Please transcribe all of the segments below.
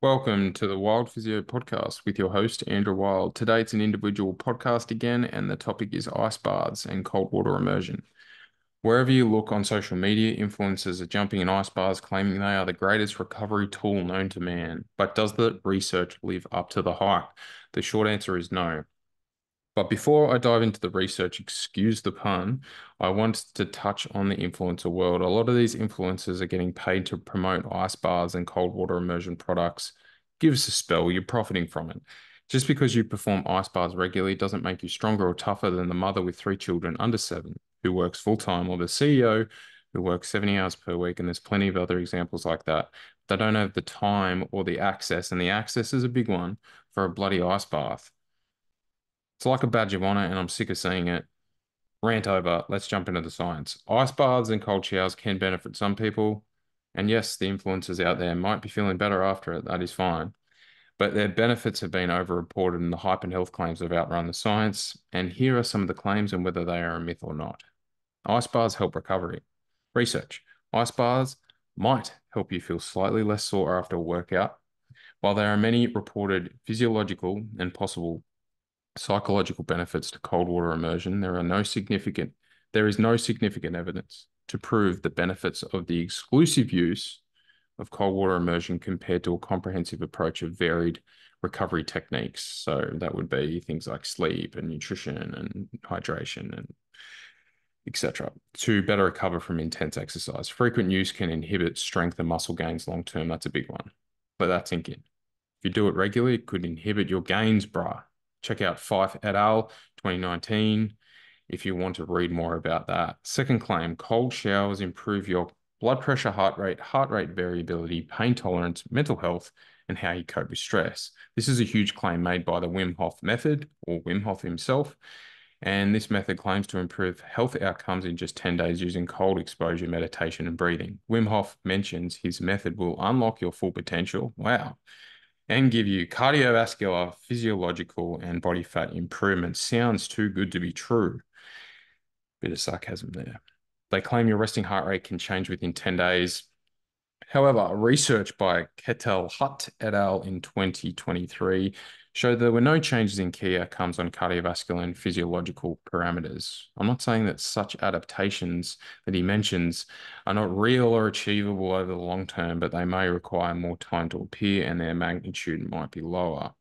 Welcome to the Wild Physio podcast with your host, Andrew Wild. Today it's an individual podcast again, and the topic is ice baths and cold water immersion. Wherever you look on social media, influencers are jumping in ice baths, claiming they are the greatest recovery tool known to man. But does the research live up to the hype? The short answer is no. But before I dive into the research, excuse the pun, I want to touch on the influencer world. A lot of these influencers are getting paid to promote ice baths and cold water immersion products. Give us a spell, you're profiting from it. Just because you perform ice baths regularly doesn't make you stronger or tougher than the mother with three children under seven who works full time, or the CEO who works 70 hours per week. And there's plenty of other examples like that. They don't have the time or the access, and the access is a big one for a bloody ice bath. It's like a badge of honor, and I'm sick of seeing it. Rant over. Let's jump into the science. Ice baths and cold showers can benefit some people. And yes, the influencers out there might be feeling better after it. That is fine. But their benefits have been overreported, and the hype and health claims have outrun the science. And here are some of the claims and whether they are a myth or not. Ice baths help recovery. Research. Ice baths might help you feel slightly less sore after a workout. While there are many reported physiological and possible psychological benefits to cold water immersion, there is no significant evidence to prove the benefits of the exclusive use of cold water immersion compared to a comprehensive approach of varied recovery techniques. So that would be things like sleep and nutrition and hydration and etc. to better recover from intense exercise. Frequent use can inhibit strength and muscle gains long term. That's a big one. Let that sink in. If you do it regularly, it could inhibit your gains, brah. Check out Fife et al. 2019 if you want to read more about that. Second claim, cold showers improve your blood pressure, heart rate variability, pain tolerance, mental health, and how you cope with stress. This is a huge claim made by the Wim Hof method, or Wim Hof himself. And this method claims to improve health outcomes in just 10 days using cold exposure, meditation, and breathing. Wim Hof mentions his method will unlock your full potential. Wow, and give you cardiovascular, physiological, and body fat improvements. Sounds too good to be true. Bit of sarcasm there. They claim your resting heart rate can change within 10 days. However, research by Ketel Hutt et al. In 2023 showed there were no changes in key outcomes on cardiovascular and physiological parameters. I'm not saying that such adaptations that he mentions are not real or achievable over the long term, but they may require more time to appear and their magnitude might be lower.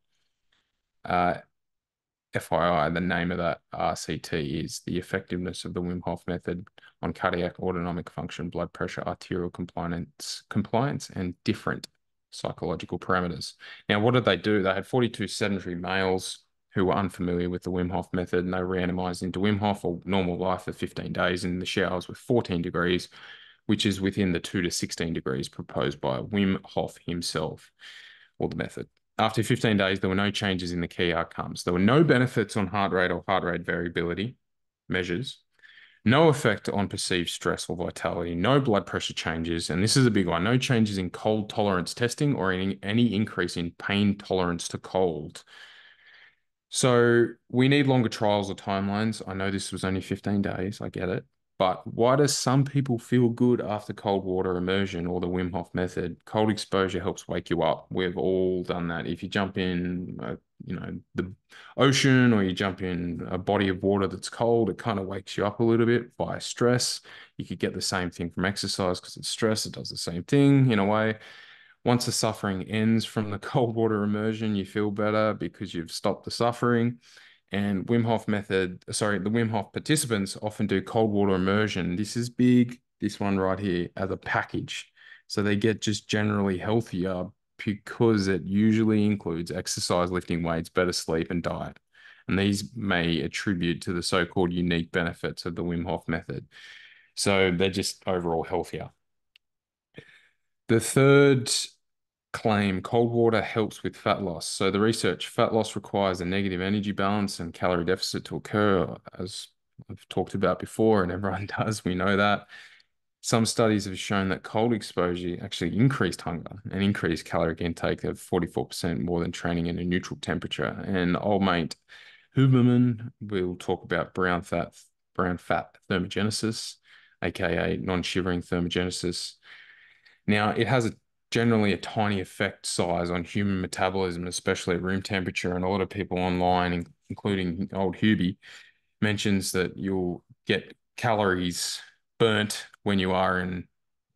FYI, the name of that RCT is the effectiveness of the Wim Hof method on cardiac autonomic function, blood pressure, arterial compliance, and different psychological parameters. Now, what did they do? They had 42 sedentary males who were unfamiliar with the Wim Hof method, and they randomized into Wim Hof or normal life for 15 days in the showers with 14 degrees, which is within the 2 to 16 degrees proposed by Wim Hof himself, or the method. After 15 days, there were no changes in the key outcomes. There were no benefits on heart rate or heart rate variability measures, no effect on perceived stress or vitality, no blood pressure changes, and this is a big one, no changes in cold tolerance testing or any increase in pain tolerance to cold. So we need longer trials or timelines. I know this was only 15 days, I get it. But why does some people feel good after cold water immersion or the Wim Hof method? Cold exposure helps wake you up. We've all done that. If you jump in, the ocean or you jump in a body of water that's cold, it kind of wakes you up a little bit via stress. You could get the same thing from exercise because it's stress. It does the same thing in a way. Once the suffering ends from the cold water immersion, you feel better because you've stopped the suffering. And the Wim Hof participants often do cold water immersion. This is big, this one right here, as a package. So they get just generally healthier because it usually includes exercise, lifting weights, better sleep, and diet. And these may attribute to the so-called unique benefits of the Wim Hof method. So they're just overall healthier. The third claim, cold water helps with fat loss. So the research, fat loss requires a negative energy balance and calorie deficit to occur, as I've talked about before, and everyone does, we know that. Some studies have shown that cold exposure actually increased hunger and increased caloric intake of 44% more than training in a neutral temperature. And old mate Huberman will talk about brown fat thermogenesis, aka non-shivering thermogenesis. Now, it has a generally a tiny effect size on human metabolism, especially at room temperature. And a lot of people online, including old Hubie, mentions that you'll get calories burnt when you are in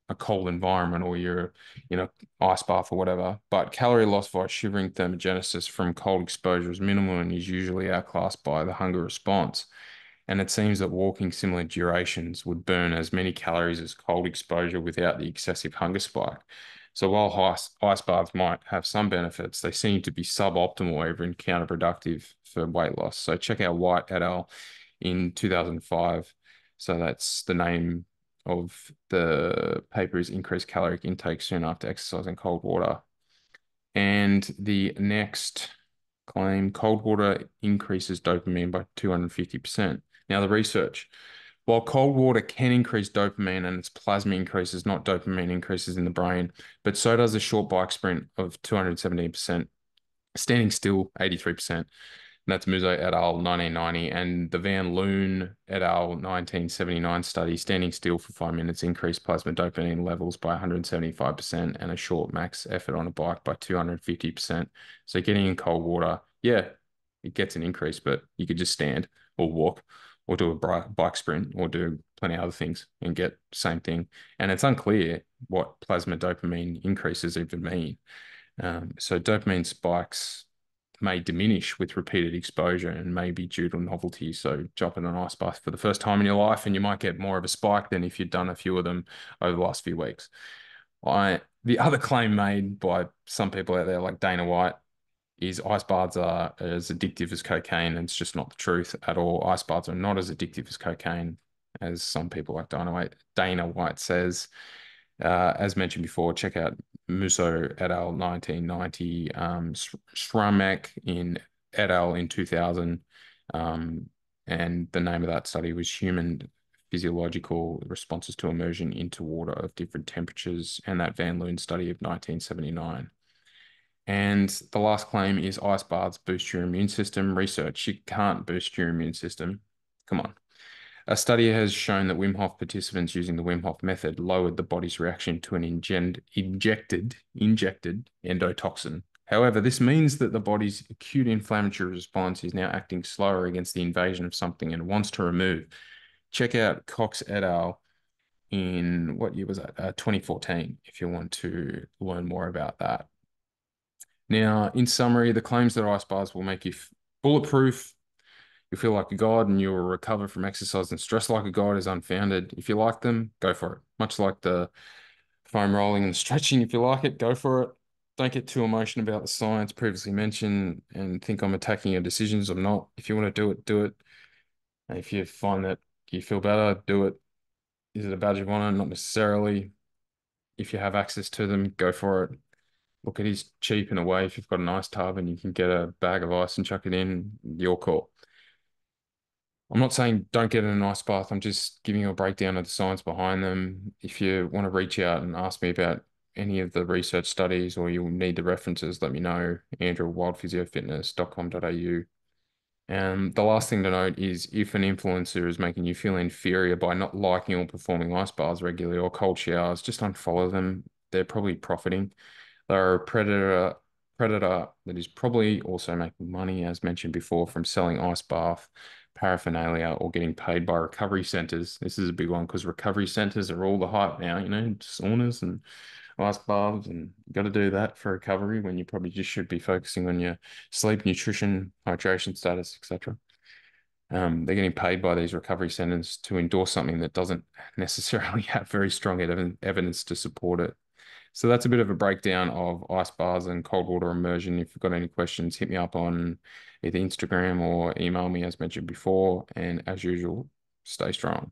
a cold environment or you're in a ice bath or whatever. But calorie loss via shivering thermogenesis from cold exposure is minimal and is usually outclassed by the hunger response. And it seems that walking similar durations would burn as many calories as cold exposure without the excessive hunger spike. So while ice baths might have some benefits, they seem to be suboptimal or even counterproductive for weight loss. So check out White et al. In 2005. So that's the name of the paper is increased caloric intake soon after exercise in cold water. And the next claim, cold water increases dopamine by 250%. Now, the research. While cold water can increase dopamine and its plasma increases, not dopamine increases in the brain, but so does a short bike sprint of 217%, standing still 83%. And that's Musso et al. 1990, and the Van Loon et al. 1979 study, standing still for 5 minutes increased plasma dopamine levels by 175% and a short max effort on a bike by 250%. So getting in cold water, yeah, it gets an increase, but you could just stand or walk or do a bike sprint or do plenty of other things and get the same thing. And it's unclear what plasma dopamine increases even mean. So dopamine spikes may diminish with repeated exposure and may be due to novelty. So jump in an ice bath for the first time in your life and you might get more of a spike than if you'd done a few of them over the last few weeks. The other claim made by some people out there like Dana White is ice baths are as addictive as cocaine, and it's just not the truth at all. Ice baths are not as addictive as cocaine, as some people like Dana White says. As mentioned before, check out Musso et al. 1990, Schramek in et al. In 2000. And the name of that study was Human Physiological Responses to Immersion into Water of Different Temperatures, and that Van Loon study of 1979. And the last claim is ice baths boost your immune system. Research, you can't boost your immune system. Come on. A study has shown that Wim Hof participants using the Wim Hof method lowered the body's reaction to an injected endotoxin. However, this means that the body's acute inflammatory response is now acting slower against the invasion of something and wants to remove. Check out Cox et al. In what year was that? 2014, if you want to learn more about that. Now, in summary, the claims that ice baths will make you bulletproof, you feel like a god, and you'll recover from exercise and stress like a god is unfounded. If you like them, go for it. Much like the foam rolling and stretching, if you like it, go for it. Don't get too emotional about the science previously mentioned and think I'm attacking your decisions. I'm not. If you want to do it, do it. And if you find that you feel better, do it. Is it a badge of honor? Not necessarily. If you have access to them, go for it. Look, it is cheap in a way. If you've got an ice tub and you can get a bag of ice and chuck it in, your call. I'm not saying don't get in an ice bath. I'm just giving you a breakdown of the science behind them. If you want to reach out and ask me about any of the research studies or you'll need the references, let me know. Andrew, wildphysiofitness.com.au. And the last thing to note is if an influencer is making you feel inferior by not liking or performing ice baths regularly or cold showers, just unfollow them. They're probably profiting. They're a predator that is probably also making money, as mentioned before, from selling ice bath paraphernalia or getting paid by recovery centers. This is a big one because recovery centers are all the hype now, saunas and ice baths, and you got to do that for recovery when you probably just should be focusing on your sleep, nutrition, hydration status, etc. They're getting paid by these recovery centers to endorse something that doesn't necessarily have very strong evidence to support it. So that's a bit of a breakdown of ice baths and cold water immersion. If you've got any questions, hit me up on either Instagram or email me as mentioned before. And as usual, stay strong.